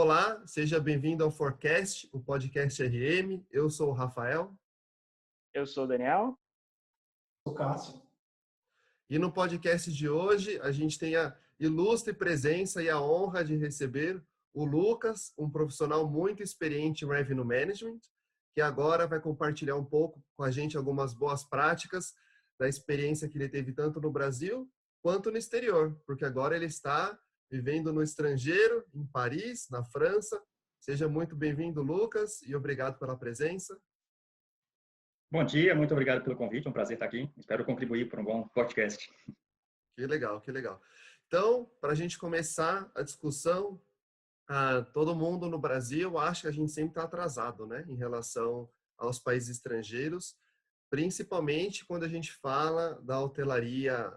Olá, seja bem-vindo ao Forecast, o podcast RM. Eu sou o Rafael. Eu sou o Daniel. O Cássio. E no podcast de hoje, a gente tem a ilustre presença e a honra de receber o Lucas, um profissional muito experiente em Revenue Management, que agora vai compartilhar um pouco com a gente algumas boas práticas da experiência que ele teve tanto no Brasil quanto no exterior, porque agora ele está vivendo no estrangeiro, em Paris, na França. Seja muito bem-vindo, Lucas, e obrigado pela presença. Bom dia, muito obrigado pelo convite, é um prazer estar aqui. Espero contribuir para um bom podcast. Que legal, que legal. Então, para a gente começar a discussão, todo mundo no Brasil acha que a gente sempre está atrasado, né, em relação aos países estrangeiros, principalmente quando a gente fala da hotelaria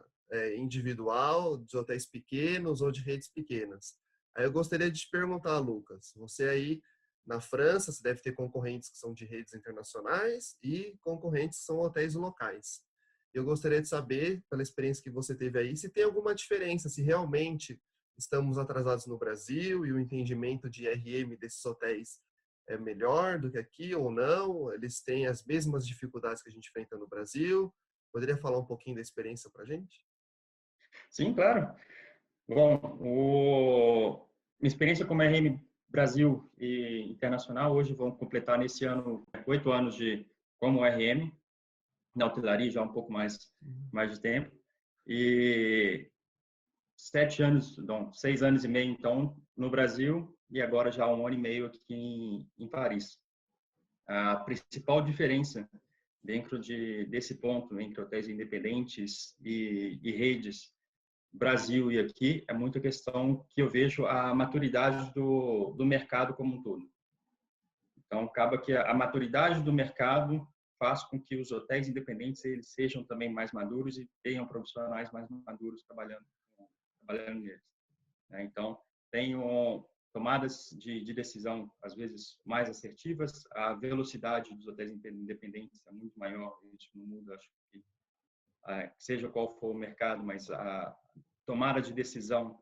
individual, de hotéis pequenos ou de redes pequenas. Aí eu gostaria de te perguntar, Lucas, você aí na França, você deve ter concorrentes que são de redes internacionais e concorrentes que são hotéis locais. Eu gostaria de saber, pela experiência que você teve aí, se tem alguma diferença, se realmente estamos atrasados no Brasil e o entendimento de RM desses hotéis é melhor do que aqui ou não, eles têm as mesmas dificuldades que a gente enfrenta no Brasil. Poderia falar um pouquinho da experiência para a gente? Sim, claro. Bom, minha experiência como RM Brasil e internacional, hoje vão completar nesse ano 8 anos como RM, na hotelaria já um pouco mais de tempo, e 7 anos, não, 6 anos e meio então no Brasil e agora já 1 ano e meio aqui em Paris. A principal diferença dentro desse ponto entre hotéis independentes e redes Brasil e aqui é muito a questão que eu vejo a maturidade do mercado como um todo. Então, acaba que a maturidade do mercado faz com que os hotéis independentes eles sejam também mais maduros e tenham profissionais mais maduros trabalhando neles. Então, tenho tomadas de decisão, às vezes, mais assertivas. A velocidade dos hotéis independentes é muito maior, isso não muda, acho que seja qual for o mercado, mas a tomada de decisão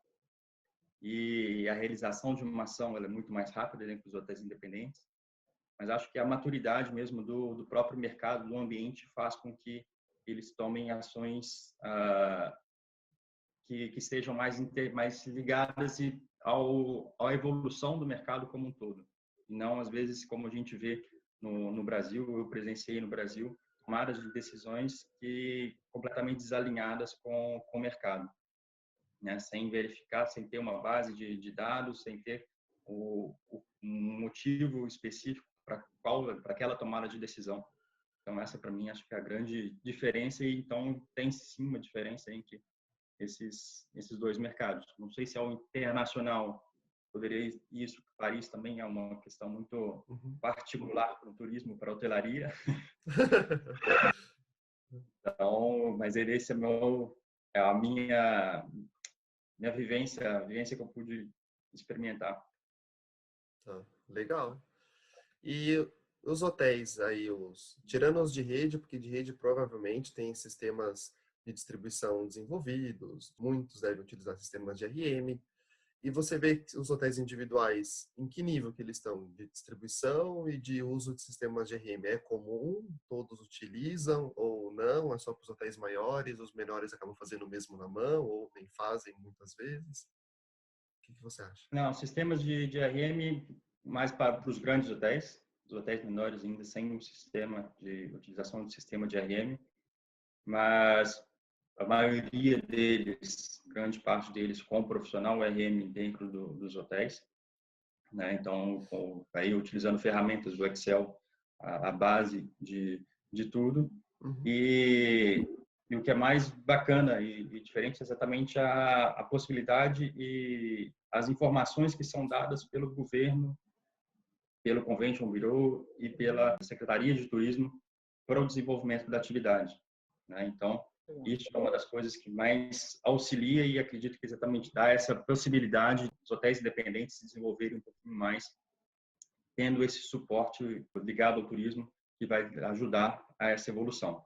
e a realização de uma ação ela é muito mais rápida dentro dos hotéis independentes. Mas acho que a maturidade mesmo do próprio mercado, do ambiente, faz com que eles tomem ações que sejam mais ligadas à evolução do mercado como um todo. E não, às vezes, como a gente vê no Brasil, eu presenciei no Brasil, tomadas de decisões que completamente desalinhadas com o mercado, né? Sem verificar, sem ter uma base de dados, sem ter um motivo específico para aquela tomada de decisão. Então, essa, para mim, acho que é a grande diferença. E, então, tem sim uma diferença entre esses dois mercados. Não sei se ao internacional poderia isso. Paris também é uma questão muito particular para o turismo, para a hotelaria. Então, mas esse é a minha vivência, a vivência que eu pude experimentar. Legal. E os hotéis aí, tirando os de rede, porque de rede provavelmente tem sistemas de distribuição desenvolvidos, muitos devem utilizar sistemas de RM. E você vê os hotéis individuais, em que nível que eles estão de distribuição e de uso de sistemas de RM? É comum? Todos utilizam ou não? É só para os hotéis maiores? Os menores acabam fazendo o mesmo na mão ou nem fazem muitas vezes? O que você acha? Não, sistemas de RM mais para os grandes hotéis. Os hotéis menores ainda sem um sistema de utilização de sistema de RM. Mas a maioria deles, grande parte deles, com profissional RM dentro dos hotéis, né? Então, aí utilizando ferramentas do Excel, a base de tudo. E o que é mais bacana e diferente é exatamente a possibilidade e as informações que são dadas pelo governo, pelo Convention Bureau e pela Secretaria de Turismo para o desenvolvimento da atividade, né? Então, isso é uma das coisas que mais auxilia e acredito que exatamente dá essa possibilidade dos hotéis independentes se desenvolverem um pouquinho mais, tendo esse suporte ligado ao turismo que vai ajudar a essa evolução.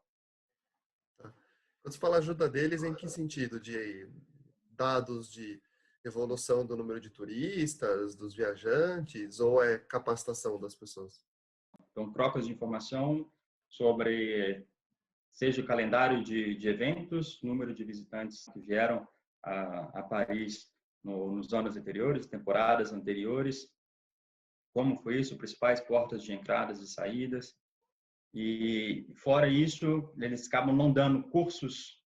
Quando você fala ajuda deles, em que sentido? De dados de evolução do número de turistas, dos viajantes, ou é capacitação das pessoas? Então, trocas de informação sobre, seja o calendário de eventos, número de visitantes que vieram a Paris nos anos anteriores, temporadas anteriores, como foi isso, principais portas de entradas e saídas. E, fora isso, eles acabam não dando cursos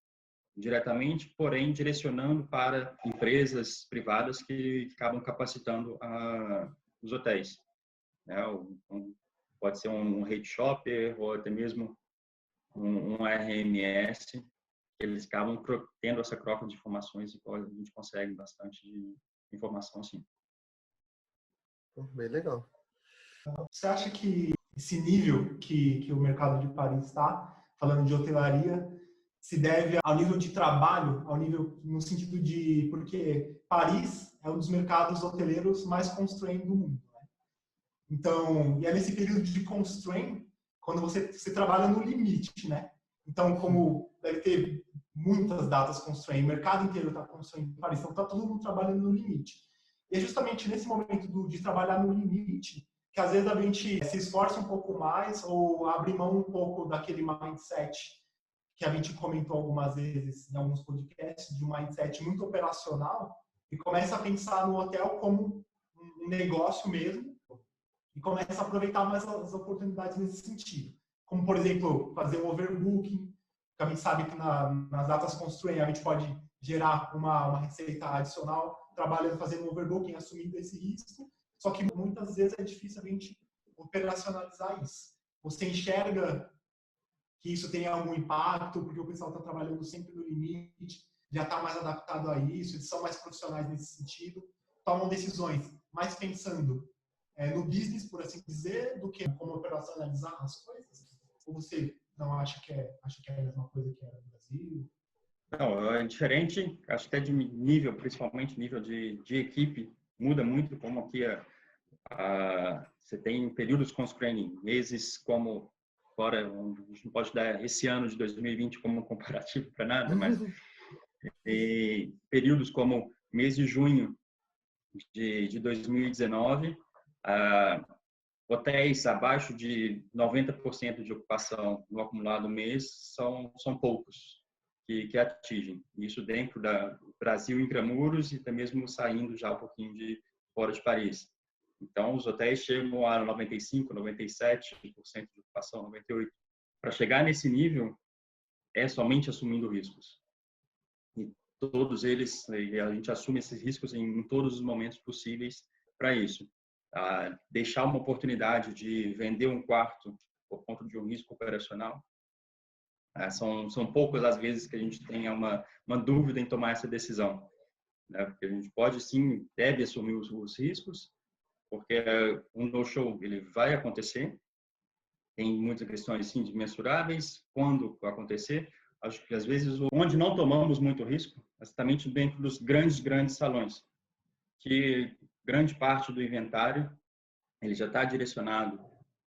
diretamente, porém direcionando para empresas privadas que acabam capacitando os hotéis, né? Pode ser um rate shopper ou até mesmo um RMS, que eles acabam tendo essa troca de informações e a gente consegue bastante de informação assim. Bem legal. Você acha que esse nível que o mercado de Paris está, falando de hotelaria, se deve ao nível de trabalho, ao nível no sentido de... Porque Paris é um dos mercados hoteleiros mais constrained do mundo, né? Então, e é nesse período de constraint, quando você trabalha no limite, né? Então, como deve ter muitas datas constraint, o mercado inteiro está constraint em Paris, então está todo mundo trabalhando no limite. E é justamente nesse momento de trabalhar no limite que às vezes a gente se esforça um pouco mais ou abre mão um pouco daquele mindset que a gente comentou algumas vezes em alguns podcasts, de um mindset muito operacional, e começa a pensar no hotel como um negócio mesmo e começa a aproveitar mais as oportunidades nesse sentido. Como, por exemplo, fazer um overbooking, que a gente sabe que nas datas constraint a gente pode gerar uma receita adicional trabalhando, fazendo um overbooking, assumindo esse risco. Só que muitas vezes é difícil a gente operacionalizar isso. Você enxerga que isso tem algum impacto, porque o pessoal está trabalhando sempre no limite, já está mais adaptado a isso, eles são mais profissionais nesse sentido, tomam decisões mais pensando no business, por assim dizer, do que como operacionalizar as coisas? Ou você não acha que é a mesma coisa que era no Brasil? Não, é diferente, acho que é de nível, principalmente nível de equipe, muda muito, como aqui você tem períodos constraining, meses como, fora, a gente não pode dar esse ano de 2020 como comparativo para nada, mas períodos como mês de junho de 2019, hotéis abaixo de 90% de ocupação no acumulado mês são poucos que atingem. Isso dentro do Brasil, intramuros, e até mesmo saindo já um pouquinho de fora de Paris. Então, os hotéis chegam a 95%, 97% de ocupação, 98%. Para chegar nesse nível, é somente assumindo riscos. E todos eles, a gente assume esses riscos em todos os momentos possíveis para isso. Deixar uma oportunidade de vender um quarto por conta de um risco operacional, são poucas as vezes que a gente tenha uma dúvida em tomar essa decisão, né? Porque a gente pode sim, deve assumir os riscos, porque um no-show ele vai acontecer, tem muitas questões sim mensuráveis, quando acontecer. Acho que às vezes onde não tomamos muito risco, exatamente dentro dos grandes salões, que grande parte do inventário ele já está direcionado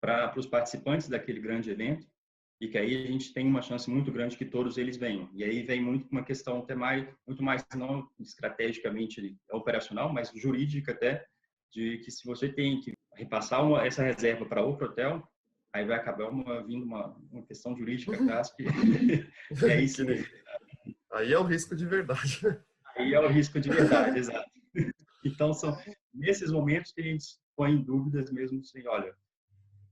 para os participantes daquele grande evento, e que aí a gente tem uma chance muito grande que todos eles venham. E aí vem muito uma questão até muito mais não estrategicamente operacional, mas jurídica até, de que se você tem que repassar essa reserva para outro hotel, aí vai acabar vindo uma questão jurídica atrás, que e aí sim, aí é o risco de verdade. aí é o risco de verdade, exato. Então, são nesses momentos que a gente põe em dúvidas mesmo, assim, olha,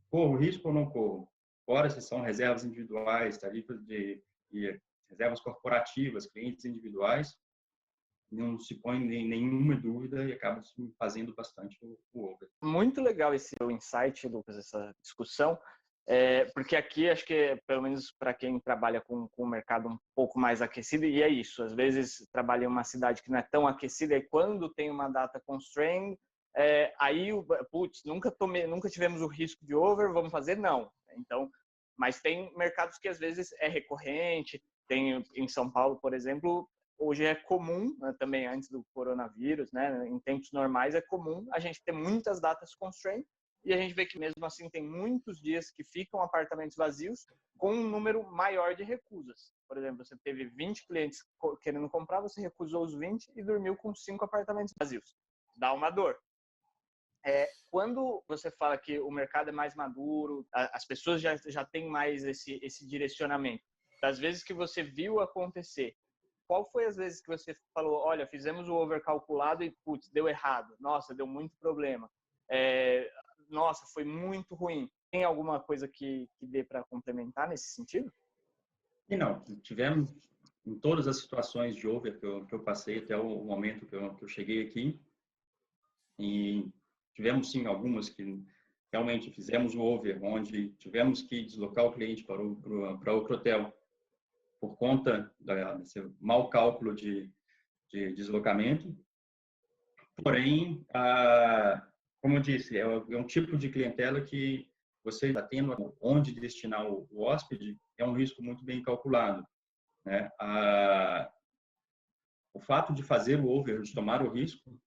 corro risco ou não corro? Fora se são reservas individuais, tarifas de reservas corporativas, clientes individuais, não se põe nenhuma dúvida e acaba se fazendo bastante o over. Muito legal esse insight, Lucas, essa discussão, porque aqui acho que, pelo menos para quem trabalha com o mercado um pouco mais aquecido, e é isso, às vezes trabalha em uma cidade que não é tão aquecida e quando tem uma data constraint, aí, putz, nunca tivemos o risco de over, vamos fazer? Não. Então, mas tem mercados que às vezes é recorrente, tem em São Paulo, por exemplo, hoje é comum, né, também antes do coronavírus, né, em tempos normais é comum a gente ter muitas datas constraint e a gente vê que mesmo assim tem muitos dias que ficam apartamentos vazios com um número maior de recusas. Por exemplo, você teve 20 clientes querendo comprar, você recusou os 20 e dormiu com 5 apartamentos vazios. Dá uma dor. Quando você fala que o mercado é mais maduro, as pessoas já têm mais esse direcionamento, das vezes que você viu acontecer, qual foi as vezes que você falou, olha, fizemos o over calculado e, putz, deu errado, nossa, deu muito problema, nossa, foi muito ruim. Tem alguma coisa que dê para complementar nesse sentido? E não, tivemos em todas as situações de over que eu passei até o momento que eu cheguei aqui, e tivemos sim algumas que realmente fizemos o over, onde tivemos que deslocar o cliente para outro hotel por conta desse mau cálculo de deslocamento. Porém, como eu disse, é um tipo de clientela que você está tendo onde destinar o hóspede, é um risco muito bem calculado, né? O fato de fazer o over, de tomar o risco,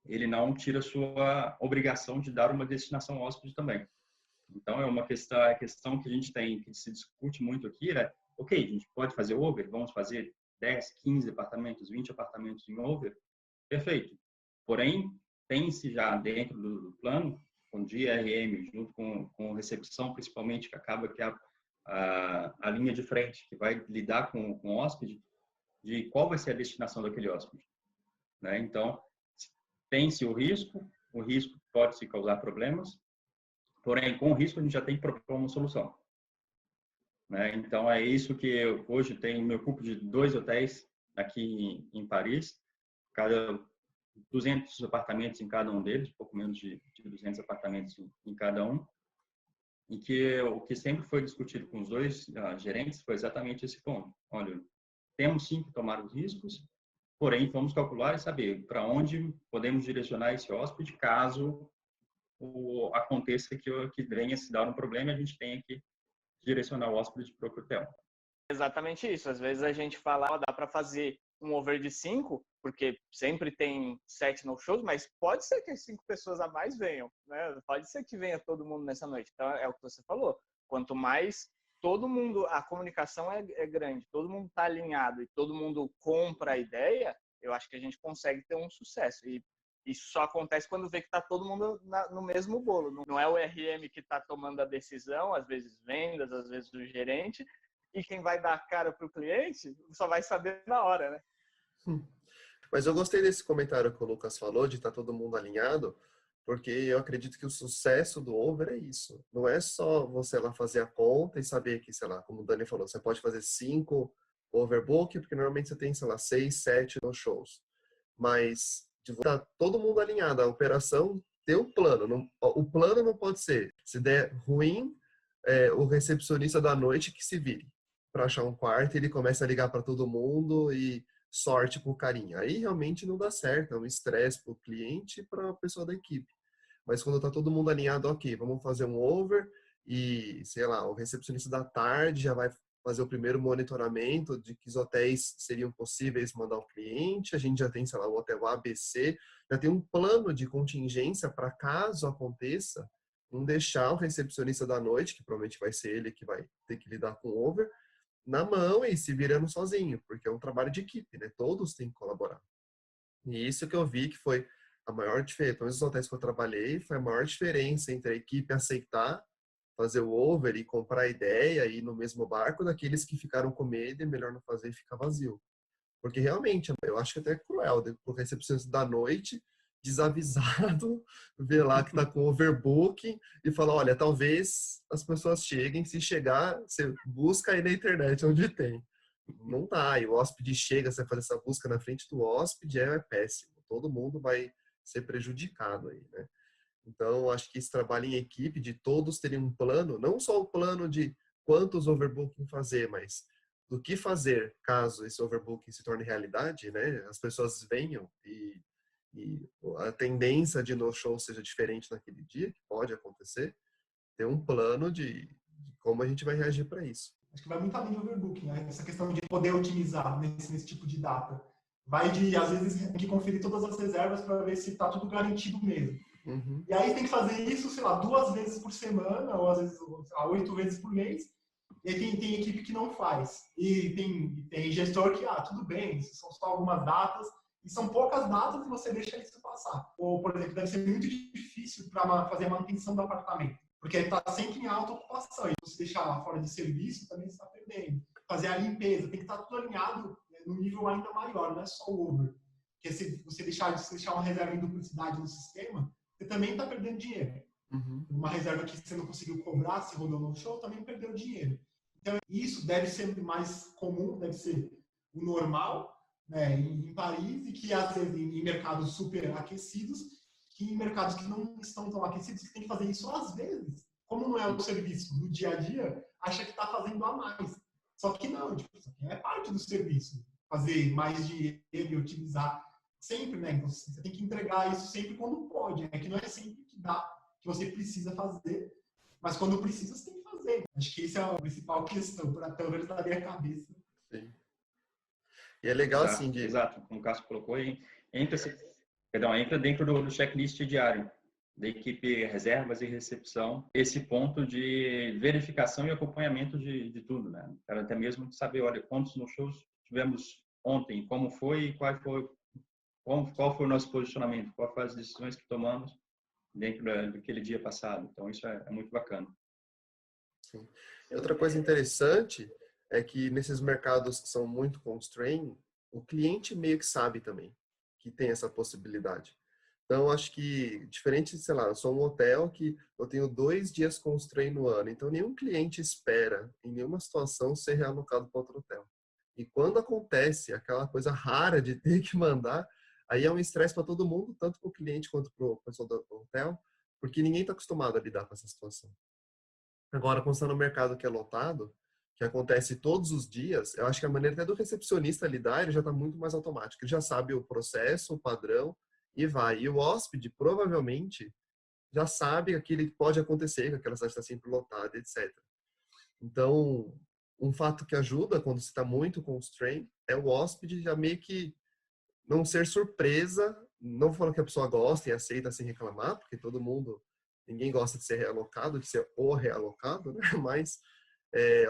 ele não tira a sua obrigação de dar uma destinação ao hóspede também. Então, é uma questão que a gente tem, que se discute muito aqui, ok, a gente pode fazer over, vamos fazer 10, 15 apartamentos, 20 apartamentos em over, perfeito. Porém, tem-se já dentro do plano, com DRM, junto com recepção, principalmente, que acaba que a linha de frente, que vai lidar com o hóspede, de qual vai ser a destinação daquele hóspede, né? Então, tem-se o risco pode se causar problemas, porém, com o risco a gente já tem que propor uma solução, né? Então, é isso que eu hoje me ocupo de 2 hotéis aqui em Paris, cada 200 apartamentos em cada um deles, pouco menos de 200 apartamentos em cada um, e que o que sempre foi discutido com os 2 gerentes foi exatamente esse ponto. Olha, temos sim que tomar os riscos, porém vamos calcular e saber para onde podemos direcionar esse hóspede caso aconteça que venha se dar um problema e a gente tenha que direcionar o hóspede para o hotel. Exatamente isso. Às vezes a gente fala, dá para fazer um over de 5, porque sempre tem 7 no-shows, mas pode ser que as 5 pessoas a mais venham, né? Pode ser que venha todo mundo nessa noite. Então, é o que você falou. Quanto mais todo mundo, a comunicação é grande, todo mundo está alinhado e todo mundo compra a ideia, eu acho que a gente consegue ter um sucesso. E isso só acontece quando vê que está todo mundo no mesmo bolo. Não é o RM que está tomando a decisão, às vezes vendas, às vezes o gerente, e quem vai dar a cara para o cliente só vai saber na hora, né? Mas eu gostei desse comentário que o Lucas falou, de estar todo mundo alinhado, porque eu acredito que o sucesso do over é isso. Não é só você lá fazer a conta e saber que, sei lá, como o Dani falou, você pode fazer 5 overbook, porque normalmente você tem, sei lá, 6, 7 no shows. Mas de estar todo mundo alinhado, a operação ter um plano. O plano não pode ser, se der ruim, o recepcionista da noite que se vire para achar um quarto, ele começa a ligar para todo mundo e sorte pro carinha. Aí realmente não dá certo, é um estresse pro cliente e para a pessoa da equipe. Mas quando tá todo mundo alinhado, ok, vamos fazer um over e, sei lá, o recepcionista da tarde já vai fazer o primeiro monitoramento de que os hotéis seriam possíveis mandar o cliente, a gente já tem, sei lá, o hotel ABC, já tem um plano de contingência para caso aconteça, não deixar o recepcionista da noite, que provavelmente vai ser ele que vai ter que lidar com o over, na mão e se virando sozinho, porque é um trabalho de equipe, né? Todos têm que colaborar. E isso que eu vi que foi a maior diferença. Pelo menos os hotéis que eu trabalhei, foi a maior diferença entre a equipe aceitar fazer o over e comprar a ideia e ir no mesmo barco daqueles que ficaram com medo e melhor não fazer e ficar vazio. Porque realmente, eu acho que até é cruel o recepcionista da noite, desavisado, ver lá que tá com overbooking e fala, olha, talvez as pessoas cheguem, se chegar, você busca aí na internet onde tem. Não dá, e o hóspede chega, você fazer essa busca na frente do hóspede é péssimo. Todo mundo vai ser prejudicado aí, né? Então, acho que esse trabalho em equipe, de todos terem um plano, não só o plano de quantos overbooking fazer, mas do que fazer caso esse overbooking se torne realidade, né? As pessoas venham e a tendência de no-show seja diferente naquele dia, que pode acontecer, ter um plano de como a gente vai reagir para isso. Acho que vai muito além de overbooking, né? Essa questão de poder otimizar nesse tipo de data. Vai de, às vezes, tem que conferir todas as reservas para ver se está tudo garantido mesmo. Uhum. E aí tem que fazer isso, sei lá, 2 vezes por semana, ou às vezes 8 vezes por mês. E aí tem equipe que não faz. E tem gestor que, tudo bem, são só algumas datas, e são poucas datas e você deixa isso passar. Ou, por exemplo, deve ser muito difícil para fazer a manutenção do apartamento, porque está sempre em alta ocupação. E se deixar fora de serviço, também está perdendo. Fazer a limpeza, tem que estar tudo alinhado, né, num nível ainda maior, não é só o over. Porque se você deixar uma reserva em duplicidade no sistema, você também está perdendo dinheiro. Uhum. Uma reserva que você não conseguiu cobrar, se rodou no show, também perdeu dinheiro. Então, isso deve ser mais comum, deve ser o normal, né, em Paris, e que às vezes em mercados super aquecidos, que em mercados que não estão tão aquecidos, que tem que fazer isso às vezes. Como não é o serviço do dia a dia, acha que está fazendo a mais. Só que não, tipo, isso aqui é parte do serviço. Fazer mais dinheiro e otimizar sempre, né? Então, você tem que entregar isso sempre quando pode, né? Que não é sempre que dá, que você precisa fazer, mas quando precisa, você tem que fazer. Acho que essa é a principal questão, para pelo menos na minha cabeça. Sim. E é legal, assim, Exato, exato. Como o Cássio colocou, entra dentro do checklist diário da equipe reservas e recepção, esse ponto de verificação e acompanhamento de tudo, né? Para até mesmo saber, olha, quantos no shows tivemos ontem, como foi e qual foi o nosso posicionamento, quais foram as decisões que tomamos dentro daquele dia passado. Então, isso é muito bacana. Sim. Outra coisa interessante é que nesses mercados que são muito constrained, o cliente meio que sabe também que tem essa possibilidade. Então, acho que, diferente, sei lá, eu sou um hotel que eu tenho 2 dias constrained no ano, então nenhum cliente espera, em nenhuma situação, ser realocado para outro hotel. E quando acontece aquela coisa rara de ter que mandar, aí é um estresse para todo mundo, tanto para o cliente quanto para o pessoal do hotel, porque ninguém está acostumado a lidar com essa situação. Agora, quando está no mercado que é lotado, que acontece todos os dias, eu acho que a maneira até do recepcionista lidar, ele já está muito mais automático. Ele já sabe o processo, o padrão, e vai. E o hóspede, provavelmente, já sabe aquilo que pode acontecer, que aquela cidade está sempre lotada, etc. Então, um fato que ajuda quando você está muito constrained é o hóspede já meio que não ser surpresa, não falando que a pessoa gosta e aceita sem reclamar, porque todo mundo, ninguém gosta de ser realocado, de ser o realocado, né? Mas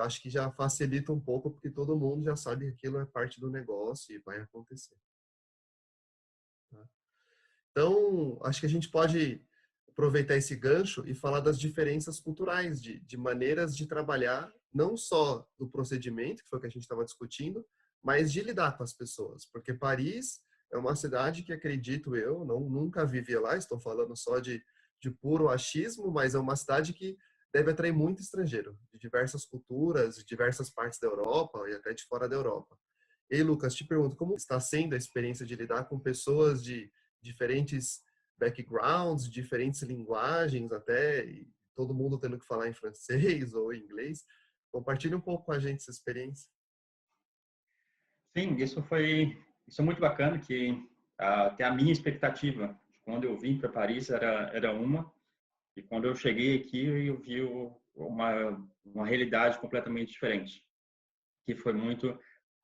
acho que já facilita um pouco, porque todo mundo já sabe que aquilo é parte do negócio e vai acontecer. Tá? Então, acho que a gente pode aproveitar esse gancho e falar das diferenças culturais, de maneiras de trabalhar, não só do procedimento, que foi o que a gente estava discutindo, mas de lidar com as pessoas. Porque Paris é uma cidade que, acredito eu, nunca vivi lá, estou falando só de puro achismo, mas é uma cidade que deve atrair muito estrangeiro, de diversas culturas, de diversas partes da Europa e até de fora da Europa. E Lucas, te pergunto, como está sendo a experiência de lidar com pessoas de diferentes backgrounds, diferentes linguagens até, e todo mundo tendo que falar em francês ou em inglês? Compartilhe um pouco com a gente essa experiência. Sim, isso é muito bacana, que até a minha expectativa, quando eu vim para Paris, era uma, e quando eu cheguei aqui, eu vi uma realidade completamente diferente, que foi muito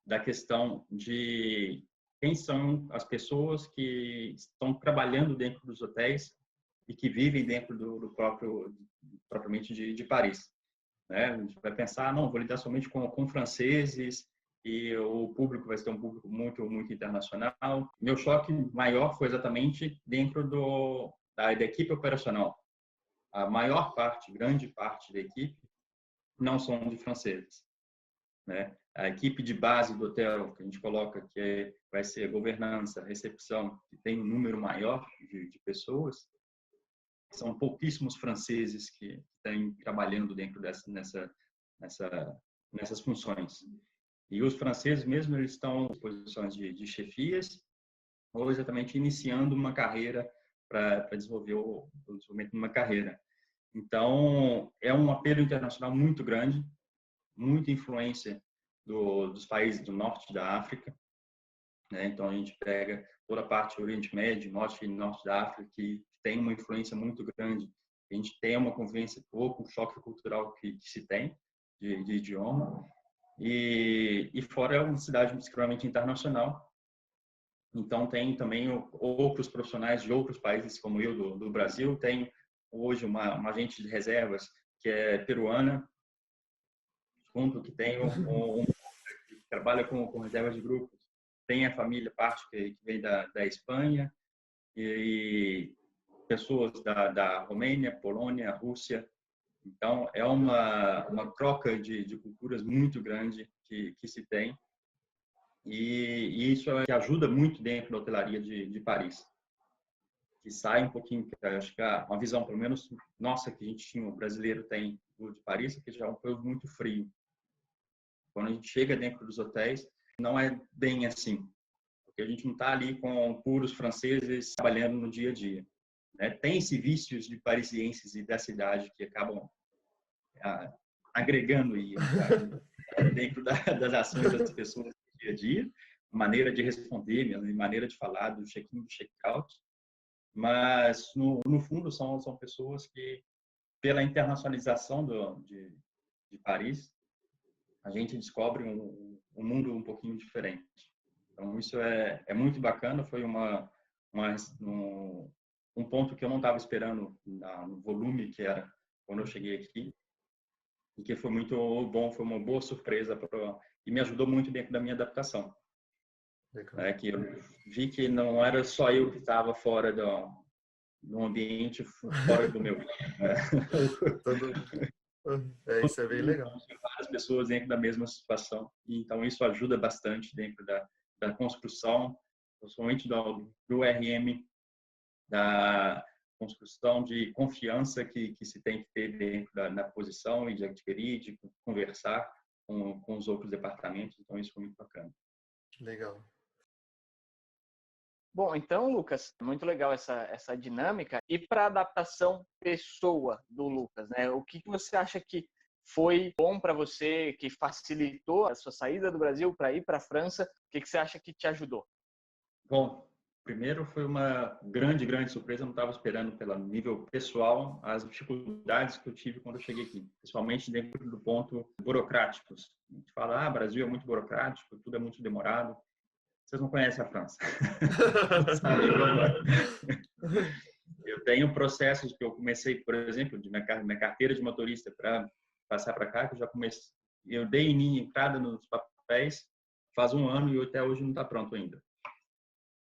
da questão de quem são as pessoas que estão trabalhando dentro dos hotéis e que vivem dentro do propriamente de Paris, né? A gente vai pensar, não, vou lidar somente com franceses e o público vai ser um público muito internacional. Meu choque maior foi exatamente dentro da equipe operacional. A maior parte, grande parte da equipe, não são de franceses, né? A equipe de base do hotel, que a gente coloca, que vai ser governança, recepção, que tem um número maior de pessoas, são pouquíssimos franceses que estão trabalhando dentro nessas funções. E os franceses mesmo, eles estão em posições de chefias ou exatamente iniciando uma carreira para desenvolver o desenvolvimento de uma carreira. Então, é um apelo internacional muito grande, muita influência dos países do norte da África, né? Então, a gente pega toda a parte do Oriente Médio, norte da África, que tem uma influência muito grande. A gente tem uma convivência pouco, um choque cultural que se tem de idioma. E fora é uma cidade extremamente internacional, Então, tem também outros profissionais de outros países, como eu, do Brasil. Tem hoje uma agente de reservas que é peruana, junto que tem que trabalha com reservas de grupos. Tem a família, parte que vem da Espanha, e pessoas da Romênia, Polônia, Rússia. Então, é uma troca de culturas muito grande que se tem. E isso é que ajuda muito dentro da hotelaria de Paris. Que sai um pouquinho, acho que uma visão, pelo menos nossa, que a gente tinha, o brasileiro tem do de Paris, que já é um povo muito frio. Quando a gente chega dentro dos hotéis, não é bem assim, porque a gente não está ali com puros franceses trabalhando no dia a dia, né? Tem esses vícios de parisienses e da cidade que acabam agregando aí, dentro das ações das pessoas no dia a dia, maneira de responder, maneira de falar, do check-in, do check-out. Mas, no fundo, são pessoas que, pela internacionalização de Paris, a gente descobre um mundo um pouquinho diferente. Então, isso é muito bacana. Foi um ponto que eu não estava esperando no volume que era quando eu cheguei aqui, e que foi muito bom, foi uma boa surpresa e me ajudou muito dentro da minha adaptação. Que eu vi que não era só eu que estava fora no ambiente fora do meu. Isso é bem legal. Várias pessoas dentro da mesma situação. E, então, isso ajuda bastante dentro da construção, principalmente do RM, da construção de confiança que se tem que ter dentro da posição e de adquirir, de conversar com os outros departamentos. Então, isso foi muito bacana. Legal. Bom, então, Lucas, muito legal essa dinâmica. E para a adaptação pessoa do Lucas, né? O que você acha que foi bom para você, que facilitou a sua saída do Brasil para ir para a França? O que você acha que te ajudou? Bom, primeiro foi uma grande surpresa. Eu não estava esperando, pelo nível pessoal, as dificuldades que eu tive quando eu cheguei aqui, principalmente dentro do ponto burocráticos. A gente fala, Brasil é muito burocrático, tudo é muito demorado. Vocês não conhecem a França. Sabe como é? Eu tenho processos que eu comecei, por exemplo, de minha carteira de motorista para passar para cá, que eu já comecei. Eu dei minha entrada nos papéis faz 1 ano e até hoje não está pronto ainda.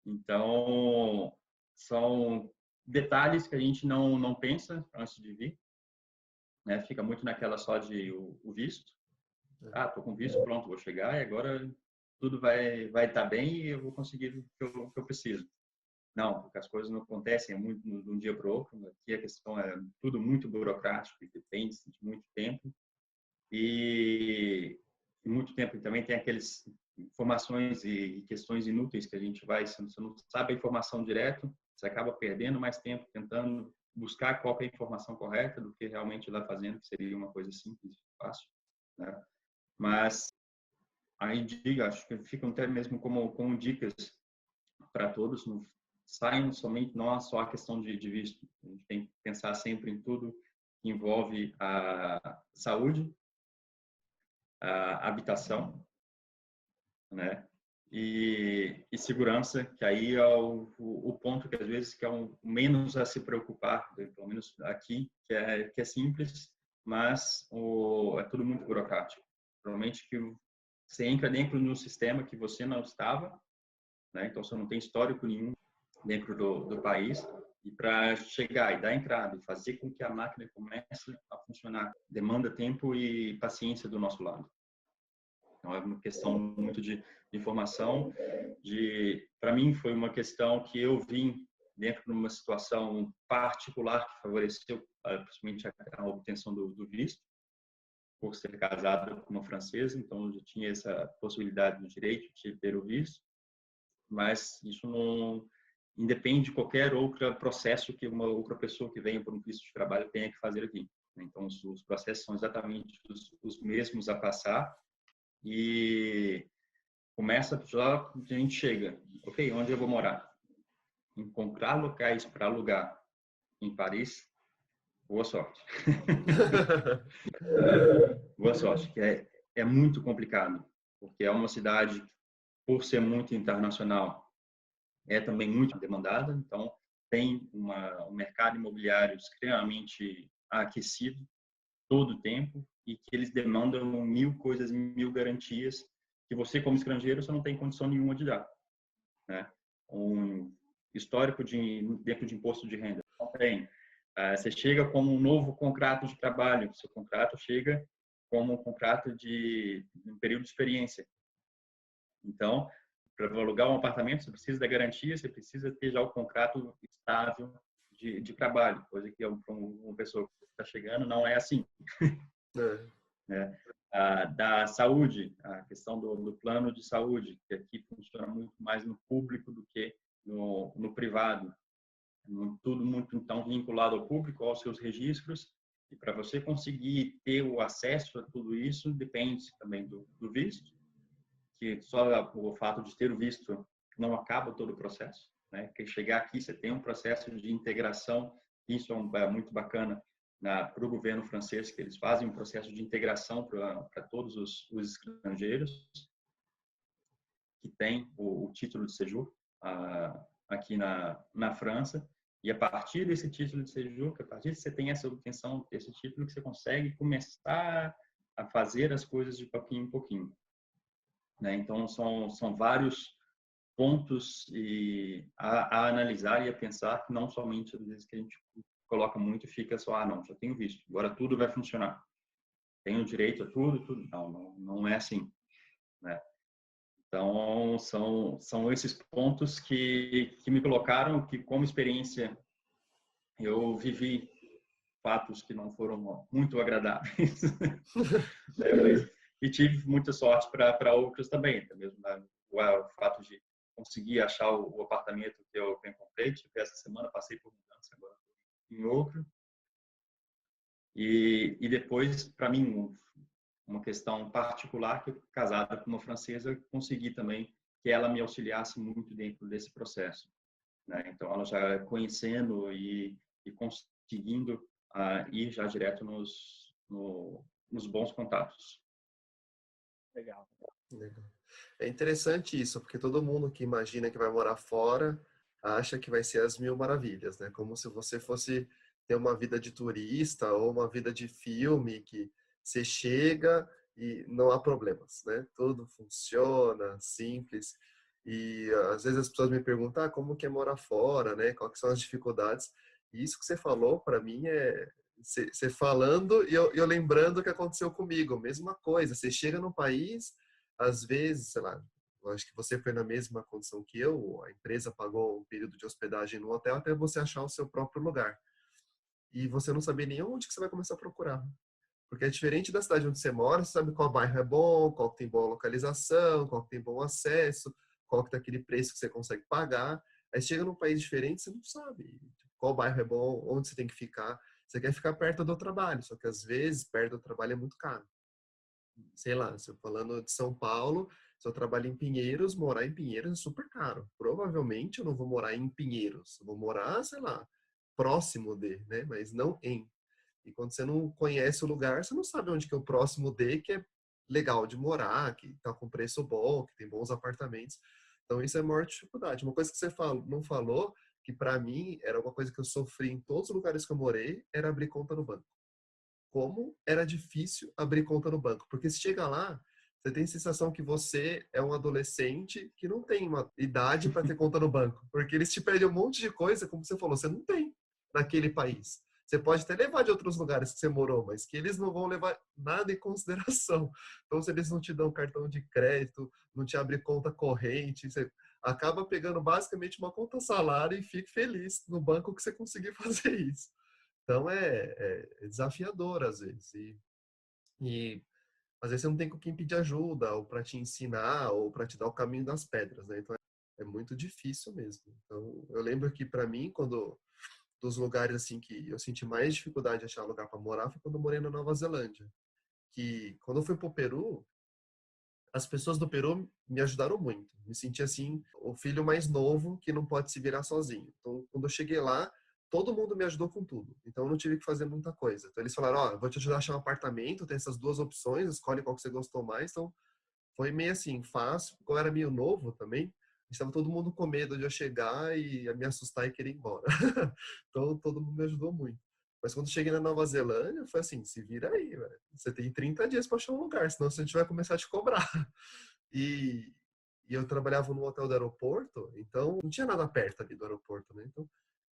Então, são detalhes que a gente não pensa antes de vir, né? Fica muito naquela só de o visto. Tô com visto, pronto, vou chegar e agora tudo vai estar bem e eu vou conseguir o que eu preciso. Não, porque as coisas não acontecem muito de um dia para o outro. Aqui a questão é tudo muito burocrático e depende de muito tempo. E muito tempo também tem aquelas informações e questões inúteis que a gente você não sabe a informação direto, você acaba perdendo mais tempo tentando buscar qual é a informação correta do que realmente ir lá fazendo, que seria uma coisa simples, fácil, né? Mas aí acho que ficam até mesmo como dicas para todos, não saiam somente, não só a questão de visto. A gente tem que pensar sempre em tudo que envolve a saúde, a habitação, né? E segurança, que aí é o ponto que às vezes que é o menos a se preocupar, pelo menos aqui, que é simples, mas é tudo muito burocrático. Provavelmente que você entra dentro de um sistema que você não estava, né? Então você não tem histórico nenhum dentro do país, e para chegar e dar entrada e fazer com que a máquina comece a funcionar demanda tempo e paciência do nosso lado. Então é uma questão muito de informação. Para mim foi uma questão que eu vim dentro de uma situação particular que favoreceu principalmente a obtenção do visto, por ser casado com uma francesa, então eu já tinha essa possibilidade do direito de ter o visto, mas isso não independe de qualquer outro processo que uma outra pessoa que venha por um visto de trabalho tenha que fazer aqui. Então os processos são exatamente os mesmos a passar. E começa já a gente chega, ok, onde eu vou morar? Encontrar locais para alugar em Paris, boa sorte. Boa sorte, que é muito complicado, porque é uma cidade, por ser muito internacional, é também muito demandada, então tem um mercado imobiliário extremamente aquecido todo o tempo e que eles demandam 1000 coisas, 1000 garantias que você, como estrangeiro, você não tem condição nenhuma de dar, né? Um histórico dentro de imposto de renda não tem. Você chega como um novo contrato de trabalho, seu contrato chega como um contrato de um período de experiência. Então, para alugar um apartamento, você precisa da garantia, você precisa ter já o contrato estável de trabalho, coisa que para uma pessoa que está chegando não é assim. É. Né? Da saúde, a questão do plano de saúde, que aqui funciona muito mais no público do que no privado. Tudo muito, então, vinculado ao público, aos seus registros, e para você conseguir ter o acesso a tudo isso, depende também do visto, que só o fato de ter o visto não acaba todo o processo, né? Que chegar aqui você tem um processo de integração, isso é muito bacana para o governo francês, que eles fazem um processo de integração para todos os estrangeiros que têm o título de séjour aqui na França, e a partir desse título de séjour, que a partir de você tem essa obtenção desse título, que você consegue começar a fazer as coisas de pouquinho em pouquinho. Né? Então, são vários pontos a analisar e a pensar, que não somente às vezes que a gente coloca muito e fica só, não, já tenho visto, agora tudo vai funcionar. Tenho direito a tudo. Não é assim. Né? Então, são esses pontos que me colocaram, que como experiência eu vivi fatos que não foram muito agradáveis. E tive muita sorte para outros também, mesmo o fato de conseguir achar o apartamento que eu comprei. Tipo, essa semana passei por mudança, agora em outro. E depois, para mim, uma questão particular, que eu, casada com uma francesa, consegui também que ela me auxiliasse muito dentro desse processo. Né? Então, ela já conhecendo e conseguindo ir já direto nos bons contatos. Legal. Legal. É interessante isso, porque todo mundo que imagina que vai morar fora acha que vai ser as mil maravilhas, né? Como se você fosse ter uma vida de turista ou uma vida de filme que você chega e não há problemas, né? Tudo funciona, simples. E às vezes as pessoas me perguntam, como que é morar fora, né? Quais são as dificuldades? E isso que você falou, para mim, é você falando e eu lembrando o que aconteceu comigo. Mesma coisa, você chega no país, às vezes, sei lá, eu acho que você foi na mesma condição que eu, a empresa pagou um período de hospedagem no hotel até você achar o seu próprio lugar. E você não sabia nem onde que você vai começar a procurar. Porque é diferente da cidade onde você mora, você sabe qual bairro é bom, qual que tem boa localização, qual que tem bom acesso, qual que tem aquele preço que você consegue pagar. Aí chega num país diferente, você não sabe qual bairro é bom, onde você tem que ficar. Você quer ficar perto do trabalho, só que às vezes perto do trabalho é muito caro. Sei lá, se eu falando de São Paulo, se eu trabalho em Pinheiros, morar em Pinheiros é super caro. Provavelmente eu não vou morar em Pinheiros, eu vou morar, sei lá, próximo de, né? Mas não em. E quando você não conhece o lugar, você não sabe onde que é o próximo de, que é legal de morar, que tá com preço bom, que tem bons apartamentos. Então isso é a maior dificuldade. Uma coisa que você não falou, que para mim era uma coisa que eu sofri em todos os lugares que eu morei, era abrir conta no banco. Como era difícil abrir conta no banco. Porque se chega lá, você tem a sensação que você é um adolescente que não tem uma idade para ter conta no banco. Porque eles te pedem um monte de coisa, como você falou, você não tem naquele país. Você pode até levar de outros lugares que você morou, mas que eles não vão levar nada em consideração. Então, se eles não te dão cartão de crédito, não te abrem conta corrente, você acaba pegando basicamente uma conta salário e fique feliz no banco que você conseguir fazer isso. Então, é desafiador às vezes. E às vezes você não tem com quem pedir ajuda, ou para te ensinar, ou para te dar o caminho das pedras, né? Então, é muito difícil mesmo. Então, eu lembro que para mim, dos lugares assim que eu senti mais dificuldade de achar lugar para morar foi quando eu morei na Nova Zelândia. Que quando eu fui para o Peru, as pessoas do Peru me ajudaram muito. Me senti assim, o filho mais novo que não pode se virar sozinho. Então, quando eu cheguei lá, todo mundo me ajudou com tudo. Então, eu não tive que fazer muita coisa. Então, eles falaram, ó, vou te ajudar a achar um apartamento, tem essas duas opções, escolhe qual que você gostou mais. Então, foi meio assim, fácil. Como eu era meio novo também, estava todo mundo com medo de eu chegar e me assustar e querer ir embora. Então, todo mundo me ajudou muito. Mas quando cheguei na Nova Zelândia, foi assim, se vira aí, velho. Você tem 30 dias para achar um lugar, senão a gente vai começar a te cobrar. E, e eu trabalhava no hotel do aeroporto, então não tinha nada perto ali do aeroporto, né? Então,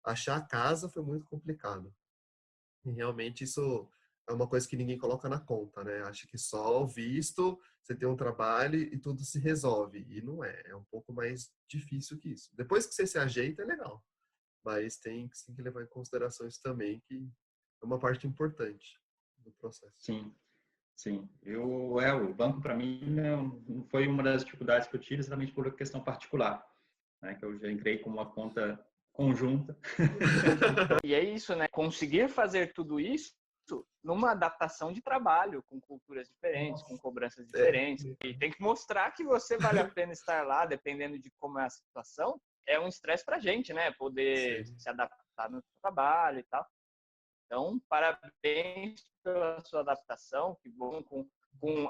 achar a casa foi muito complicado. E realmente isso é uma coisa que ninguém coloca na conta, né? Acha que só o visto, você tem um trabalho e tudo se resolve. E não é, é um pouco mais difícil que isso. Depois que você se ajeita, é legal. Mas tem que levar em consideração isso também, que é uma parte importante do processo. Sim, sim. O banco para mim não foi uma das dificuldades que eu tive, exatamente por questão particular, né? Que eu já entrei com uma conta conjunta. E é isso, né? Conseguir fazer tudo isso numa adaptação de trabalho, com culturas diferentes, com cobranças diferentes. E tem que mostrar que você vale a pena estar lá, dependendo de como é a situação. É um estresse pra gente, né? Poder se adaptar no trabalho e tal. Então, parabéns pela sua adaptação. Que bom, com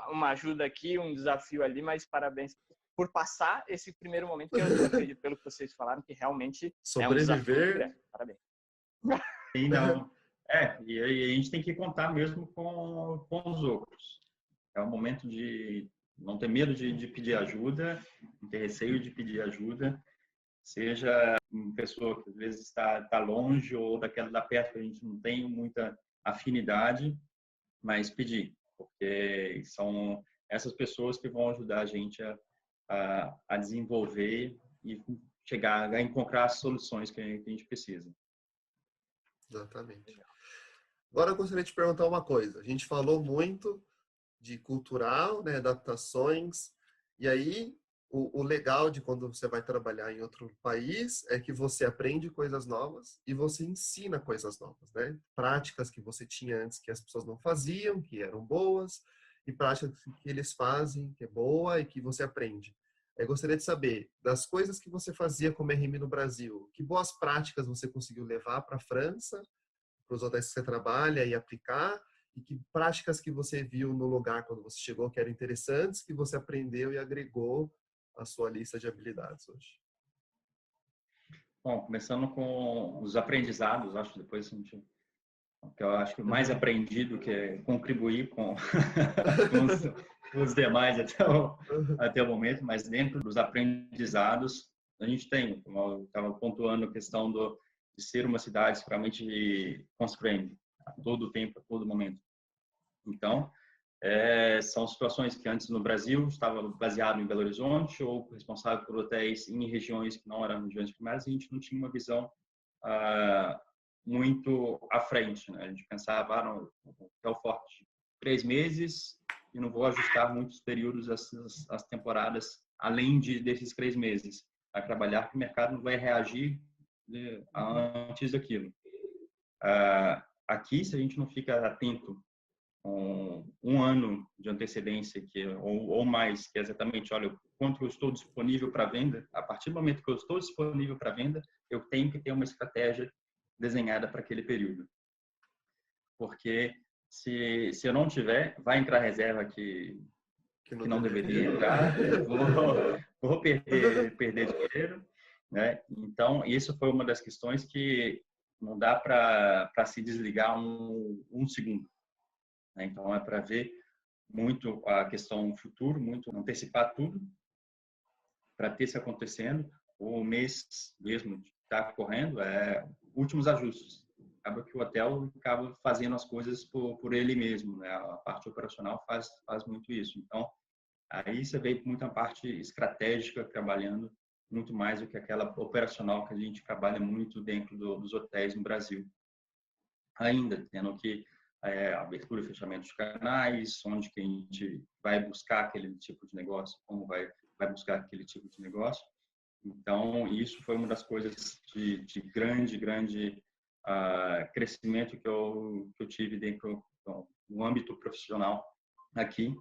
uma ajuda aqui, um desafio ali, mas parabéns por passar esse primeiro momento, que eu acredito, pelo que vocês falaram, que realmente é um desafio muito grande. Parabéns. Sim, não. E a gente tem que contar mesmo com os outros. É o momento de não ter medo de pedir ajuda, não ter receio de pedir ajuda, seja uma pessoa que às vezes está longe ou daquela da perto que a gente não tem muita afinidade, mas pedir, porque são essas pessoas que vão ajudar a gente a desenvolver e chegar a encontrar as soluções que a gente precisa. Exatamente. Agora eu gostaria de te perguntar uma coisa. A gente falou muito de cultural, né, adaptações, e aí o legal de quando você vai trabalhar em outro país é que você aprende coisas novas e você ensina coisas novas, né? Práticas que você tinha antes que as pessoas não faziam, que eram boas, e práticas que eles fazem, que é boa e que você aprende. Eu gostaria de saber, das coisas que você fazia como RM no Brasil, que boas práticas você conseguiu levar para a França, para os hotéis que você trabalha e aplicar, e que práticas que você viu no lugar quando você chegou que eram interessantes, que você aprendeu e agregou à sua lista de habilidades hoje. Bom, começando com os aprendizados, acho que depois a gente, que eu acho que o mais aprendido que é contribuir com, com os demais até o momento, mas dentro dos aprendizados a gente tem, como eu estava pontuando, a questão de ser uma cidade extremamente construindo a todo tempo, a todo momento. Então, são situações que antes no Brasil estava baseado em Belo Horizonte ou responsável por hotéis em regiões que não eram regiões primárias, e a gente não tinha uma visão muito à frente, né? A gente pensava no hotel forte 3 meses e não vou ajustar muitos períodos as temporadas além desses 3 meses. Vai trabalhar que o mercado não vai reagir antes daquilo. Aqui, se a gente não fica atento com um ano de antecedência ou mais, que é exatamente, olha, quanto eu estou disponível para venda, a partir do momento que eu estou disponível para venda, eu tenho que ter uma estratégia desenhada para aquele período. Porque se eu não tiver, vai entrar reserva que não deveria entrar, vou perder dinheiro, né? Então, isso foi uma das questões que não dá para se desligar um segundo. Então, é para ver muito a questão futuro, muito antecipar tudo para ter isso acontecendo. O mês mesmo está correndo, últimos ajustes. Acaba que o hotel acaba fazendo as coisas por ele mesmo, né? A parte operacional faz muito isso. Então, aí você vê muita parte estratégica trabalhando muito mais do que aquela operacional que a gente trabalha muito dentro dos hotéis no Brasil. Ainda tendo que abertura e fechamento de canais, onde que a gente vai buscar aquele tipo de negócio, como vai buscar aquele tipo de negócio. Então, isso foi uma das coisas de grande crescimento que eu tive dentro do âmbito profissional aqui.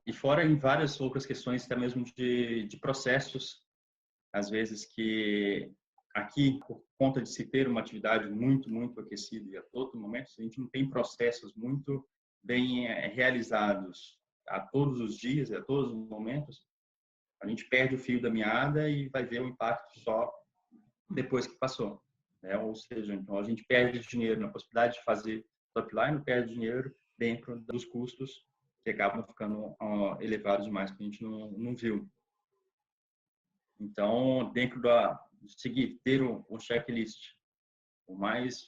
E fora em várias outras questões, até mesmo de processos, às vezes que aqui, por conta de se ter uma atividade muito aquecida e a todo momento, a gente não tem processos muito bem realizados a todos os dias, a todos os momentos, A gente perde o fio da meada e vai ver o impacto só depois que passou, né? Ou seja, então a gente perde dinheiro na possibilidade de fazer top line, perde dinheiro dentro dos custos que acabam ficando elevados demais, que a gente não viu. Então, dentro de seguir, ter um checklist, o mais,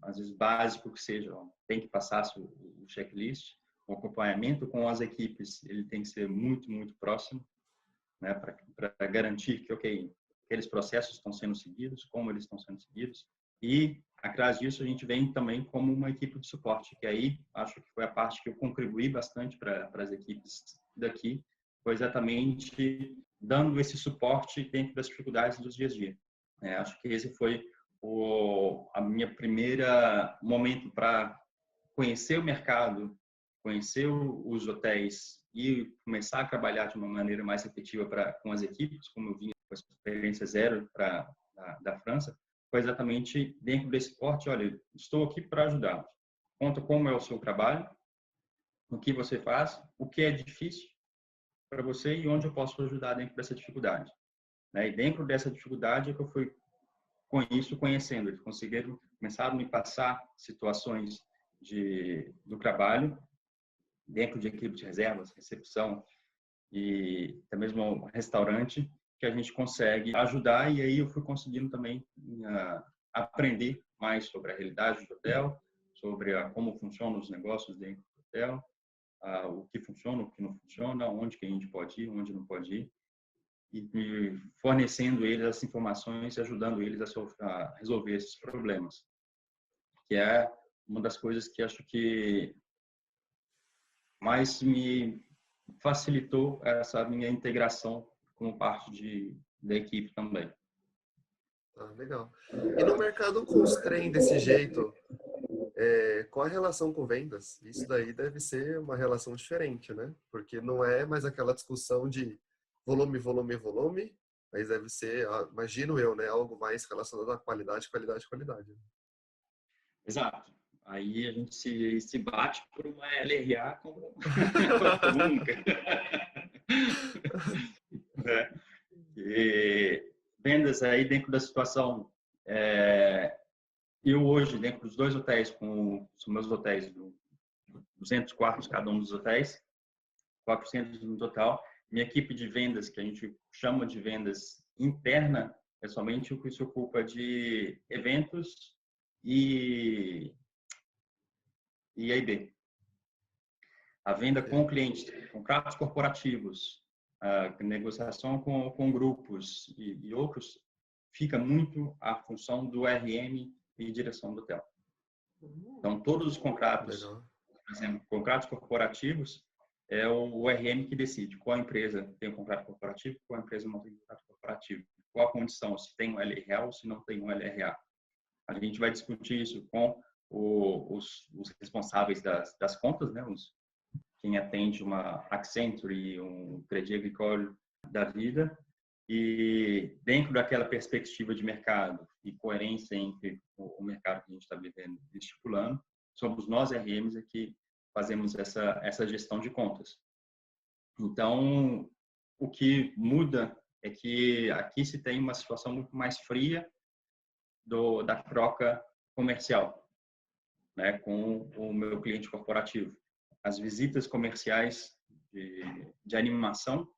às vezes, básico que seja, tem que passar o checklist. O acompanhamento com as equipes, ele tem que ser muito, muito próximo, né, para garantir que, ok, aqueles processos estão sendo seguidos, como eles estão sendo seguidos. E, atrás disso, a gente vem também como uma equipe de suporte, que aí, acho que foi a parte que eu contribuí bastante para as equipes daqui, foi exatamente dando esse suporte dentro das dificuldades dos dias a dia. Acho que esse foi a minha primeira momento para conhecer o mercado, conhecer os hotéis e começar a trabalhar de uma maneira mais efetiva com as equipes, como eu vinha com a experiência zero da França, foi exatamente dentro desse suporte. Olha, estou aqui para ajudar. Conta como é o seu trabalho, o que você faz, o que é difícil para você e onde eu posso ajudar dentro dessa dificuldade. E dentro dessa dificuldade é que eu fui com isso conhecendo. Eles conseguiram começar a me passar situações do trabalho dentro de equipe de reservas, recepção e até mesmo restaurante, que a gente consegue ajudar. E aí eu fui conseguindo também aprender mais sobre a realidade do hotel, sobre como funcionam os negócios dentro do hotel, o que funciona, o que não funciona, onde que a gente pode ir, onde não pode ir, e fornecendo eles as informações e ajudando eles a resolver esses problemas, que é uma das coisas que acho que mais me facilitou essa minha integração como parte da equipe também. Legal. E no mercado com os trem desse jeito, qual a relação com vendas? Isso daí deve ser uma relação diferente, né? Porque não é mais aquela discussão de volume, volume, volume, mas deve ser, imagino eu, né? Algo mais relacionado à qualidade, qualidade, qualidade. Exato. Aí a gente se bate por uma LRA como nunca. E vendas aí dentro da situação. Eu hoje, dentro dos 2 hotéis, com os meus hotéis, 200 quartos cada um dos hotéis, 400 no total, minha equipe de vendas, que a gente chama de vendas interna, é somente o que se ocupa de eventos e AIB. A venda com clientes, contratos corporativos, a negociação com grupos e outros, fica muito a função do RM e direção do hotel. Então, todos os contratos, por exemplo, contratos corporativos, é o RM que decide qual empresa tem um contrato corporativo, qual empresa não tem contrato corporativo, qual a condição, se tem um LRA ou se não tem um LRA. A gente vai discutir isso com os responsáveis das contas, né? Quem atende uma Accenture, um Crédit Agricole da vida, e dentro daquela perspectiva de mercado e coerência entre o mercado que a gente está vivendo e estipulando, somos nós RMs que fazemos essa gestão de contas. Então, o que muda é que aqui se tem uma situação muito mais fria da troca comercial, né, com o meu cliente corporativo. As visitas comerciais de animação,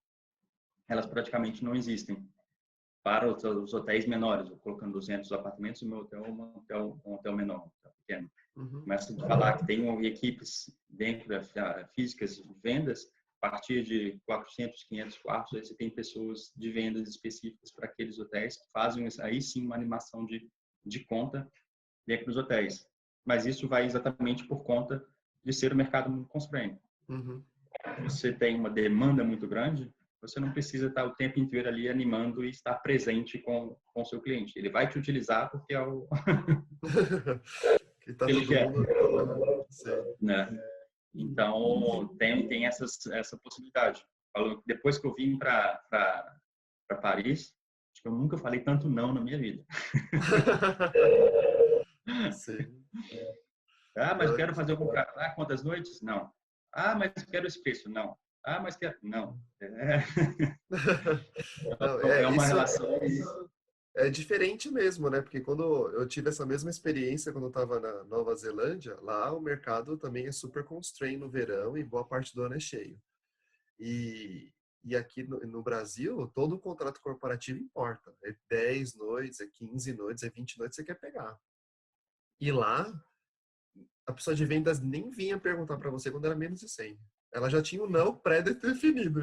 elas praticamente não existem para os hotéis menores. Eu colocando 200 apartamentos, o meu hotel é um hotel menor, um hotel pequeno. Começa a falar que tem equipes dentro físicas de vendas, a partir de 400, 500 quartos, aí você tem pessoas de vendas específicas para aqueles hotéis que fazem aí sim uma animação de conta dentro dos hotéis. Mas isso vai exatamente por conta de ser o mercado muito constraint. Você tem uma demanda muito grande, você não precisa estar o tempo inteiro ali animando e estar presente com o seu cliente. Ele vai te utilizar porque é o que tá ele todo quer. Mundo... Né? Então, tem essa possibilidade. Depois que eu vim para Paris, acho que eu nunca falei tanto não na minha vida. Sim. Mas quero fazer o contrato. Quantas noites? Não. Mas quero esse preço? Não. Ah, mas que... Não. Não, É uma isso relação... é diferente mesmo, né? Porque quando eu tive essa mesma experiência quando eu estava na Nova Zelândia, lá o mercado também é super constrained no verão e boa parte do ano é cheio. E, e aqui no Brasil, todo contrato corporativo importa. É 10 noites, é 15 noites, é 20 noites que você quer pegar. E lá, a pessoa de vendas nem vinha perguntar para você quando era menos de 100. Ela já tinha um não pré-definido.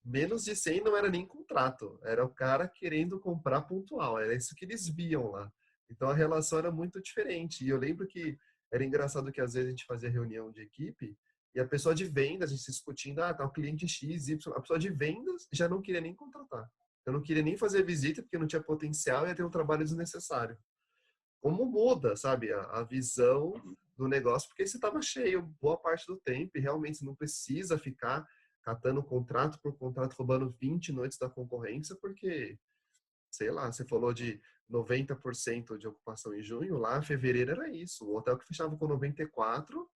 Menos de 100 não era nem contrato. Era o cara querendo comprar pontual. Era isso que eles viam lá. Então a relação era muito diferente. E eu lembro que era engraçado que às vezes a gente fazia reunião de equipe e a pessoa de vendas, a gente se discutindo, tá o cliente X, Y. A pessoa de vendas já não queria nem contratar. Eu não queria nem fazer visita porque não tinha potencial e ia ter um trabalho desnecessário. Como muda, sabe, a visão do negócio, porque você estava cheio boa parte do tempo e realmente você não precisa ficar catando contrato por contrato, roubando 20 noites da concorrência, porque, sei lá, você falou de 90% de ocupação em junho, lá em fevereiro era isso. O hotel que fechava com 94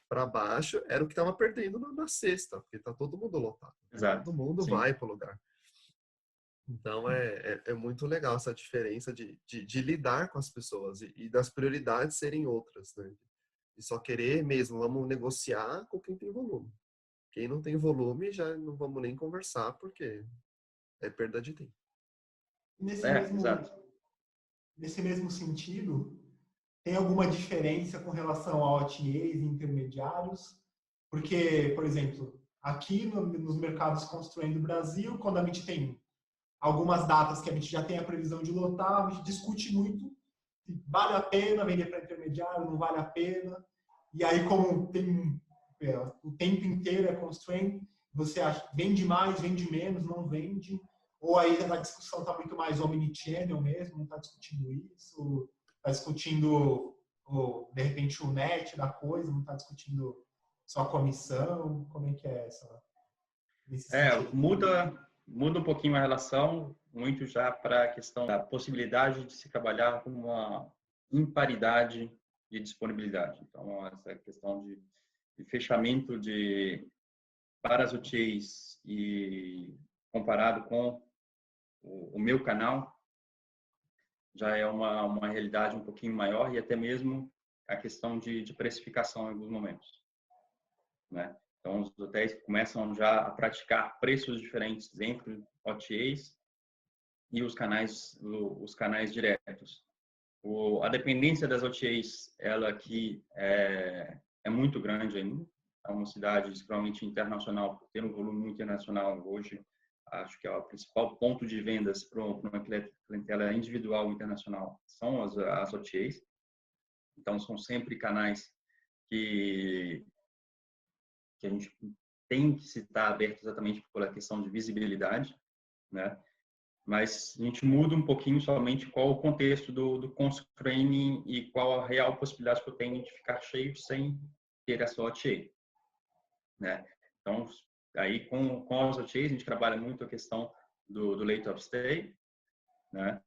para baixo era o que estava perdendo na sexta, porque tá todo mundo lotado. Exato. Todo mundo Sim. vai para o lugar. Então, é muito legal essa diferença de lidar com as pessoas e das prioridades serem outras, né? E só querer mesmo, vamos negociar com quem tem volume. Quem não tem volume, já não vamos nem conversar, porque é perda de tempo. Exato. Nesse mesmo sentido, tem alguma diferença com relação a OTAs e intermediários? Porque, por exemplo, aqui nos mercados construindo do Brasil, quando a gente tem algumas datas que a gente já tem a previsão de lotar, a gente discute muito se vale a pena vender para intermediário, não vale a pena. E aí, como tem o tempo inteiro é constraint, você acha, vende mais, vende menos, não vende, ou aí a discussão está muito mais omnichannel mesmo, não está discutindo isso, está discutindo, de repente, o net da coisa, não está discutindo só a comissão, como é que é essa? Nesse sentido? Muda um pouquinho a relação, muito já para a questão da possibilidade de se trabalhar com uma imparidade de disponibilidade. Então, essa questão de fechamento para as OTAs e comparado com o meu canal, já é uma realidade um pouquinho maior e até mesmo a questão de precificação em alguns momentos, né? Então, os hotéis começam já a praticar preços diferentes entre OTAs e os canais diretos. A dependência das OTAs, ela aqui é muito grande ainda. É uma cidade extremamente internacional, por ter um volume internacional hoje. Acho que é o principal ponto de vendas para uma clientela individual internacional são as OTAs. Então, são sempre canais que a gente tem que estar aberto exatamente pela questão de visibilidade, né? Mas a gente muda um pouquinho somente qual o contexto do constraining e qual a real possibilidade que eu tenho de ficar cheio sem ter essa OTA, né? Então, aí com as OTAs a gente trabalha muito a questão do late of stay, né?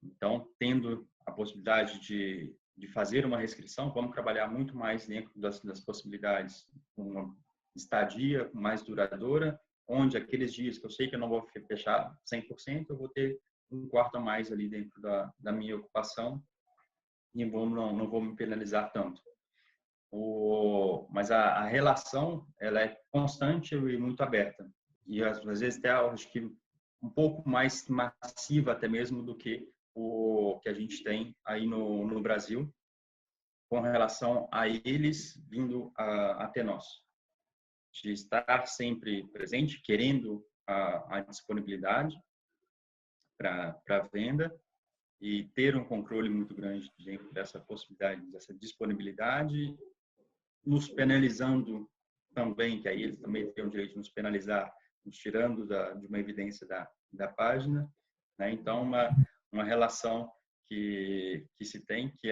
Então, tendo a possibilidade de fazer uma restrição, vamos trabalhar muito mais dentro das possibilidades, uma estadia mais duradoura, onde aqueles dias que eu sei que eu não vou fechar 100%, eu vou ter um quarto a mais ali dentro da minha ocupação e não vou me penalizar tanto. Mas a relação, ela é constante e muito aberta. E às vezes até acho que um pouco mais massiva até mesmo do que o que a gente tem aí no Brasil, com relação a eles vindo até nós. De estar sempre presente, querendo a disponibilidade para venda e ter um controle muito grande dentro dessa possibilidade, dessa disponibilidade, nos penalizando também, que aí eles também têm o direito de nos penalizar, nos tirando de uma evidência da página, né? Então, uma relação que se tem, que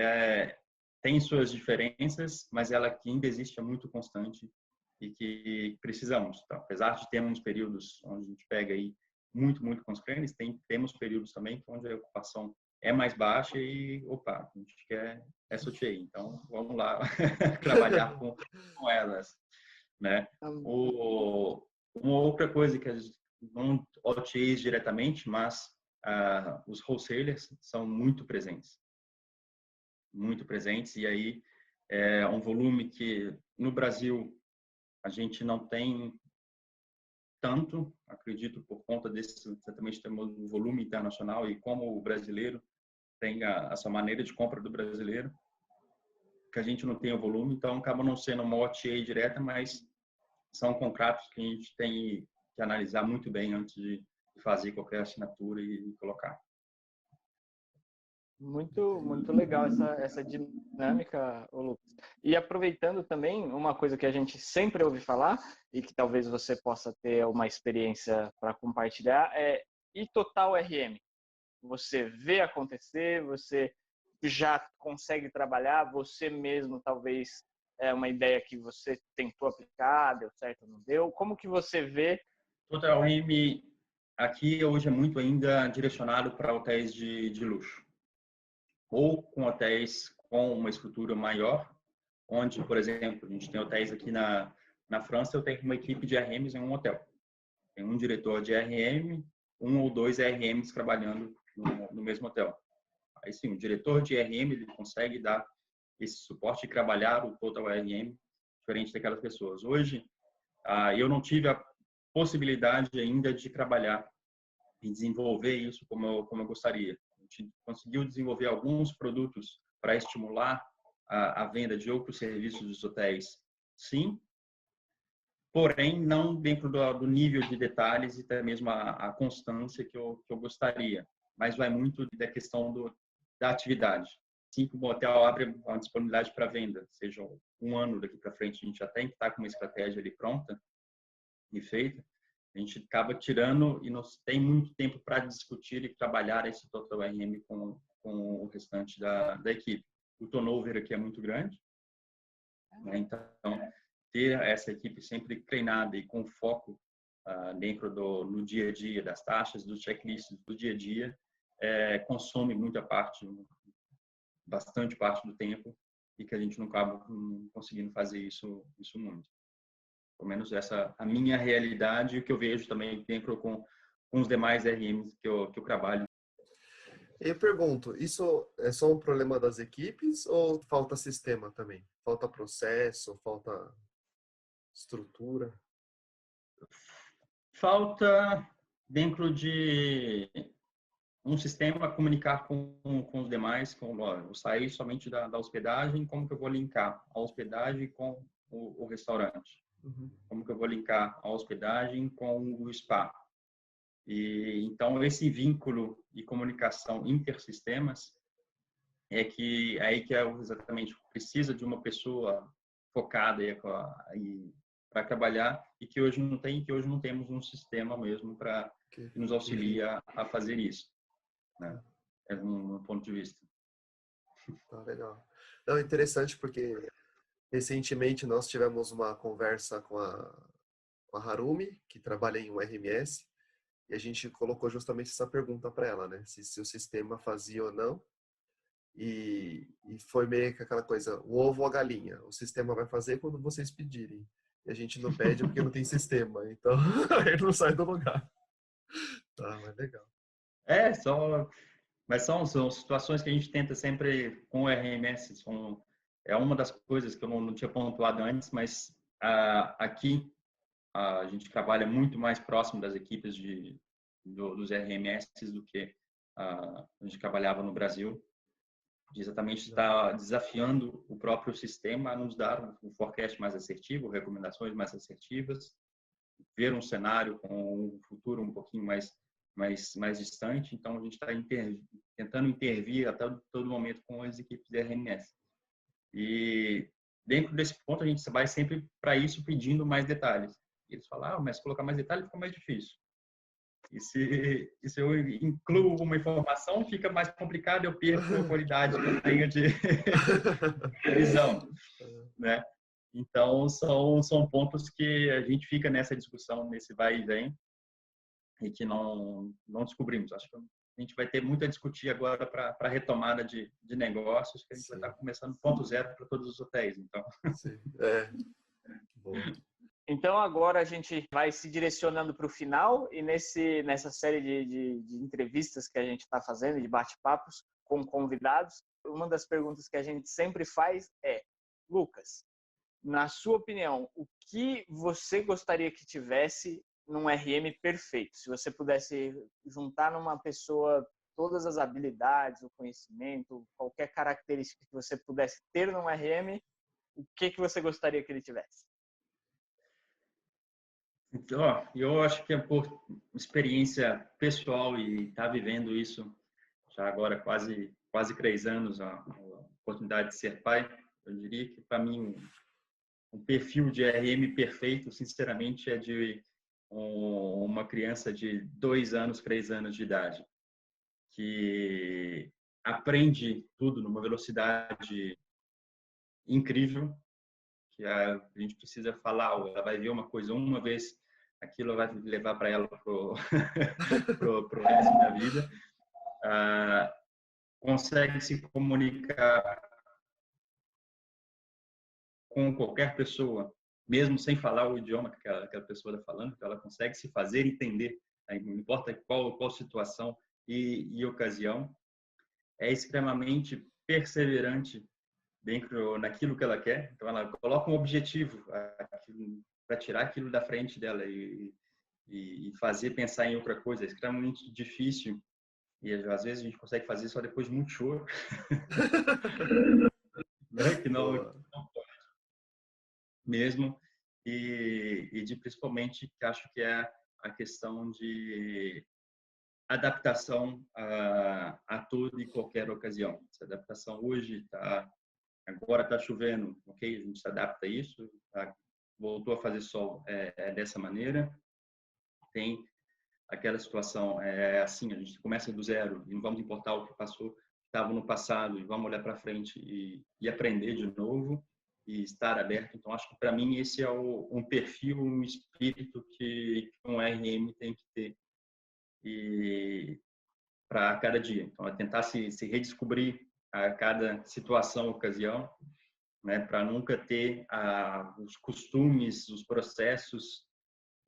tem suas diferenças, mas ela que ainda existe é muito constante e que precisamos. Então, apesar de termos períodos onde a gente pega aí muito constraints, temos períodos também onde a ocupação é mais baixa e, opa, a gente quer SOTA, então vamos lá trabalhar com elas, né? O Uma outra coisa que não OTAs diretamente, mas os wholesalers são muito presentes, e aí é um volume que no Brasil a gente não tem tanto, acredito, por conta desse, exatamente, temos um volume internacional e como o brasileiro tem a sua maneira de compra do brasileiro, que a gente não tem o volume, então acaba não sendo uma OTA direta, mas são contratos que a gente tem que analisar muito bem antes de fazer qualquer assinatura e colocar. Muito legal essa dinâmica, ô Lucas. E aproveitando também, uma coisa que a gente sempre ouve falar, e que talvez você possa ter uma experiência para compartilhar, e total RM? Você vê acontecer, você já consegue trabalhar, você mesmo talvez é uma ideia que você tentou aplicar, deu certo ou não deu? Como que você vê? Total RM aqui hoje é muito ainda direcionado para hotéis de luxo, ou com hotéis com uma estrutura maior, onde, por exemplo, a gente tem hotéis aqui na França, eu tenho uma equipe de RMs em um hotel. Tem um diretor de RM, um ou dois RMs trabalhando no mesmo hotel. Aí sim, o diretor de RM ele consegue dar esse suporte e trabalhar o total RM diferente daquelas pessoas. Hoje, eu não tive a possibilidade ainda de trabalhar e desenvolver isso como eu gostaria. A gente conseguiu desenvolver alguns produtos para estimular a venda de outros serviços dos hotéis, sim, porém não dentro do nível de detalhes e até mesmo a constância que eu gostaria. Mas vai muito da questão da atividade. Assim que o hotel abre uma disponibilidade para venda, seja um ano daqui para frente, a gente já tem que estar com uma estratégia ali pronta e feita, a gente acaba tirando e não tem muito tempo para discutir e trabalhar esse total RM com o restante da equipe. O turnover aqui é muito grande, né? Então ter essa equipe sempre treinada e com foco dentro no dia a dia, das taxas, dos checklists do dia a dia, consome bastante parte do tempo e que a gente não acaba conseguindo fazer isso muito. Pelo menos essa a minha realidade e o que eu vejo também dentro com os demais RMs que eu trabalho. Eu pergunto, isso é só um problema das equipes ou falta sistema também? Falta processo, falta estrutura? Falta dentro de um sistema comunicar com os demais, eu sair somente da hospedagem, como que eu vou linkar a hospedagem com o restaurante? Uhum. Como que eu vou linkar a hospedagem com o spa? E então esse vínculo de comunicação intersistemas é que exatamente precisa de uma pessoa focada para trabalhar e que hoje não tem, que hoje não temos um sistema mesmo que nos auxilia a fazer isso, né? É um ponto de vista. Tá legal. Não, interessante porque recentemente nós tivemos uma conversa com a Harumi, que trabalha em um RMS, e a gente colocou justamente essa pergunta para ela, né? Se o sistema fazia ou não. E foi meio que aquela coisa, o ovo ou a galinha. O sistema vai fazer quando vocês pedirem. E a gente não pede porque não tem sistema. Então, ele não sai do lugar. Tá, mas legal. Mas são situações que a gente tenta sempre com o RMS. É uma das coisas que eu não tinha pontuado antes, mas aqui a gente trabalha muito mais próximo das equipes dos RMS do que a gente trabalhava no Brasil. Exatamente está desafiando o próprio sistema a nos dar um forecast mais assertivo, recomendações mais assertivas, ver um cenário com um futuro um pouquinho mais distante. Então, a gente está tentando intervir até todo momento com as equipes de RMS. E dentro desse ponto, a gente vai sempre para isso pedindo mais detalhes. Eles falam, mas colocar mais detalhes fica mais difícil. E se eu incluo uma informação, fica mais complicado, eu perco a qualidade que eu tenho de visão, né? Então, são pontos que a gente fica nessa discussão, nesse vai e vem, e que não descobrimos. Acho que a gente vai ter muito a discutir agora para a retomada de negócios, que a gente vai estar começando ponto zero para todos os hotéis. Então. Sim, boa. Então agora a gente vai se direcionando para o final e nessa série de entrevistas que a gente está fazendo, de bate-papos com convidados, uma das perguntas que a gente sempre faz é: Lucas, na sua opinião, o que você gostaria que tivesse num RM perfeito? Se você pudesse juntar numa pessoa todas as habilidades, o conhecimento, qualquer característica que você pudesse ter num RM, o que você gostaria que ele tivesse? Então, ó, eu acho que é por experiência pessoal e estar vivendo isso já agora quase 3 anos, a oportunidade de ser pai, eu diria que para mim um perfil de RM perfeito, sinceramente, é de uma criança de 2 anos, 3 anos de idade, que aprende tudo numa velocidade incrível, que a gente precisa falar, ou ela vai ver uma coisa uma vez, aquilo vai levar para ela pro resto da vida. Consegue se comunicar com qualquer pessoa, mesmo sem falar o idioma que aquela pessoa está falando, ela consegue se fazer entender, não importa qual situação e ocasião. É extremamente perseverante dentro naquilo que ela quer, então ela coloca um objetivo para tirar aquilo da frente dela e fazer pensar em outra coisa. É extremamente difícil e às vezes a gente consegue fazer só depois de muito choro. Né? Que não mesmo, e de principalmente que acho que é a questão de adaptação a toda e qualquer ocasião. Essa adaptação hoje agora está chovendo, ok? A gente se adapta a isso, voltou a fazer sol dessa maneira. Tem aquela situação assim, a gente começa do zero e não vamos importar o que passou, estava no passado, e vamos olhar para frente e aprender de novo e estar aberto. Então, acho que para mim esse é um perfil, um espírito que um RM tem que ter e para cada dia. Então, é tentar se redescobrir a cada situação, ocasião, né, para nunca ter os costumes, os processos,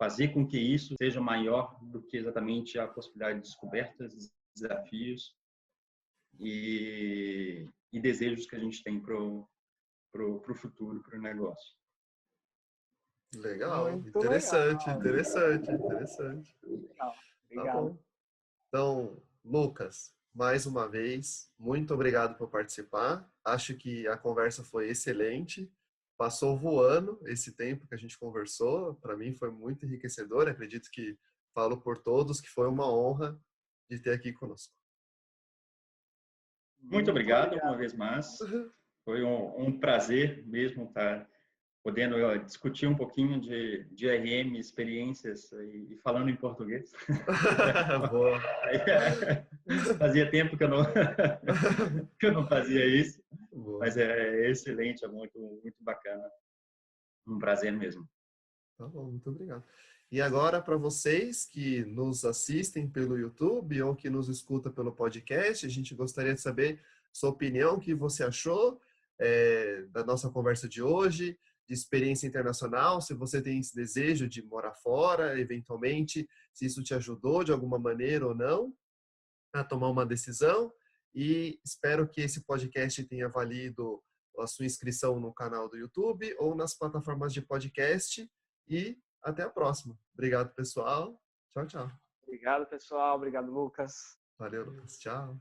fazer com que isso seja maior do que exatamente a possibilidade de descobertas, desafios e desejos que a gente tem para o futuro, para o negócio. Legal, Muito interessante, legal. interessante, interessante. Legal. Tá Obrigado. bom. Então, Lucas, mais uma vez, muito obrigado por participar. Acho que a conversa foi excelente. Passou voando esse tempo que a gente conversou. Para mim foi muito enriquecedor. Acredito que falo por todos que foi uma honra de ter aqui conosco. Muito obrigado uma vez mais. Foi um prazer mesmo estar podendo discutir um pouquinho de RM, experiências e falando em português. Boa. Fazia tempo que eu não fazia isso, Boa. mas é excelente, é muito, muito bacana. Um prazer mesmo. Tá bom, muito obrigado. E agora, para vocês que nos assistem pelo YouTube ou que nos escuta pelo podcast, a gente gostaria de saber sua opinião, o que você achou da nossa conversa de hoje, de experiência internacional, se você tem esse desejo de morar fora, eventualmente, se isso te ajudou de alguma maneira ou não a tomar uma decisão. E espero que esse podcast tenha valido a sua inscrição no canal do YouTube ou nas plataformas de podcast. E até a próxima. Obrigado, pessoal. Tchau, tchau. Obrigado, pessoal. Obrigado, Lucas. Valeu, Lucas. Tchau.